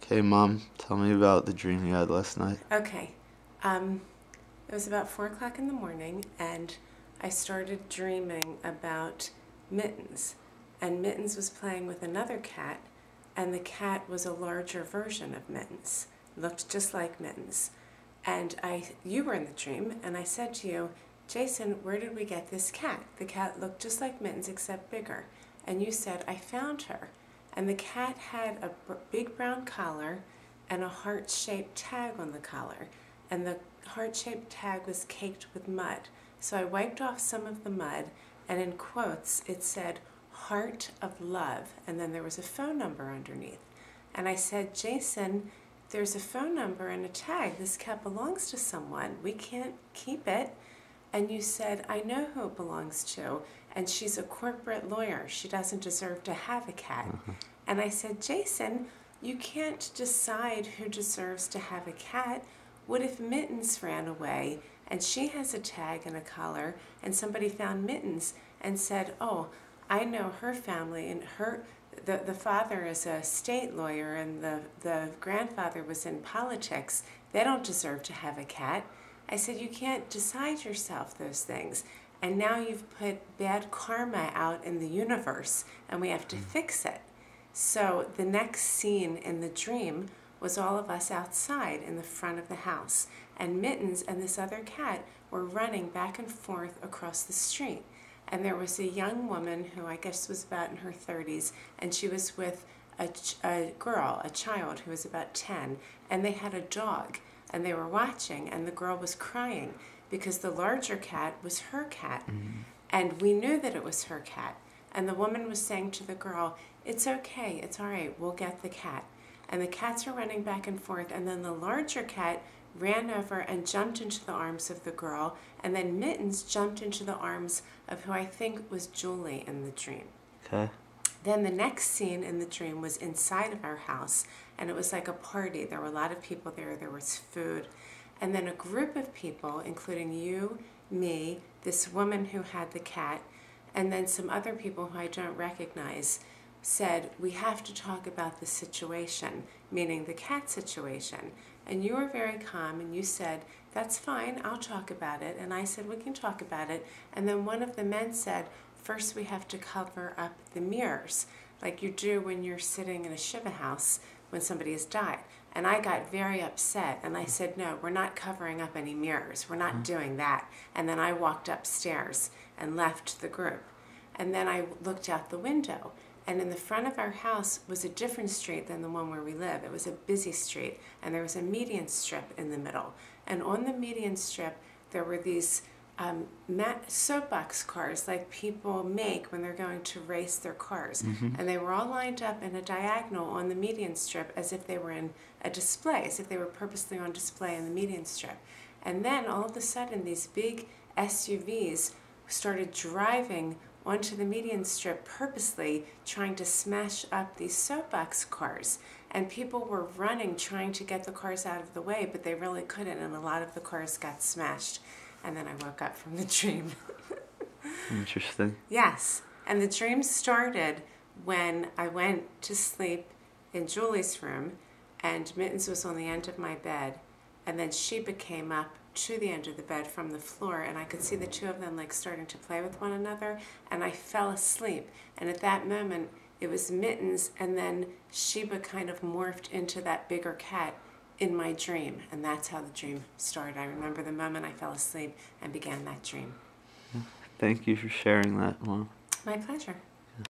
Okay, Mom, tell me about the dream you had last night. Okay. It was about 4 o'clock in the morning, and I started dreaming about Mittens. And Mittens was playing with another cat, and the cat was a larger version of Mittens, looked just like Mittens. And you were in the dream, and I said to you, Jason, where did we get this cat? The cat looked just like Mittens except bigger. And you said, I found her. And the cat had a big brown collar and a heart-shaped tag on the collar. And the heart-shaped tag was caked with mud. So I wiped off some of the mud, and in quotes it said, Heart of Love, and then there was a phone number underneath. And I said, Jason, there's a phone number and a tag. This cat belongs to someone. We can't keep it. And you said, I know who it belongs to, and she's a corporate lawyer. She doesn't deserve to have a cat. And I said, Jason, you can't decide who deserves to have a cat. What if Mittens ran away and she has a tag and a collar, and somebody found Mittens and said, oh, I know her family, and the father is a state lawyer and the grandfather was in politics. They don't deserve to have a cat. I said, you can't decide yourself those things. And now you've put bad karma out in the universe, and we have to fix it. So the next scene in the dream was all of us outside in the front of the house, and Mittens and this other cat were running back and forth across the street. And there was a young woman who I guess was about in her 30s, and she was with a child who was about 10, and they had a dog, and they were watching, and the girl was crying because the larger cat was her cat. And we knew that it was her cat. And the woman was saying to the girl, it's okay, it's all right, we'll get the cat. And the cats were running back and forth, and then the larger cat ran over and jumped into the arms of the girl, and then Mittens jumped into the arms of who I think was Julie in the dream. Okay. Then the next scene in the dream was inside of our house, and it was like a party. There were a lot of people there. There was food. And then a group of people, including you, me, this woman who had the cat, and then some other people who I don't recognize, said, we have to talk about the situation, meaning the cat situation. And you were very calm, and you said, that's fine, I'll talk about it. And I said, we can talk about it. And then one of the men said, first we have to cover up the mirrors, like you do when you're sitting in a Shiva house when somebody has died. And I got very upset, and I said, no, we're not covering up any mirrors. We're not doing that. And then I walked upstairs and left the group. And then I looked out the window, and in the front of our house was a different street than the one where we live. It was a busy street, and there was a median strip in the middle. And on the median strip, there were these soapbox cars like people make when they're going to race their cars. And they were all lined up in a diagonal on the median strip as if they were in a display, as if they were purposely on display in the median strip. And then all of a sudden, these big SUVs started driving onto the median strip purposely, trying to smash up these soapbox cars. And people were running, trying to get the cars out of the way, but they really couldn't, and a lot of the cars got smashed. And then I woke up from the dream. Interesting. Yes. And the dream started when I went to sleep in Julie's room, and Mittens was on the end of my bed, and then Sheba came up to the end of the bed from the floor, and I could see the two of them like starting to play with one another, and I fell asleep. And at that moment, it was Mittens, and then Sheba kind of morphed into that bigger cat in my dream, and that's how the dream started. I remember the moment I fell asleep and began that dream. Thank you for sharing that, Mom. My pleasure.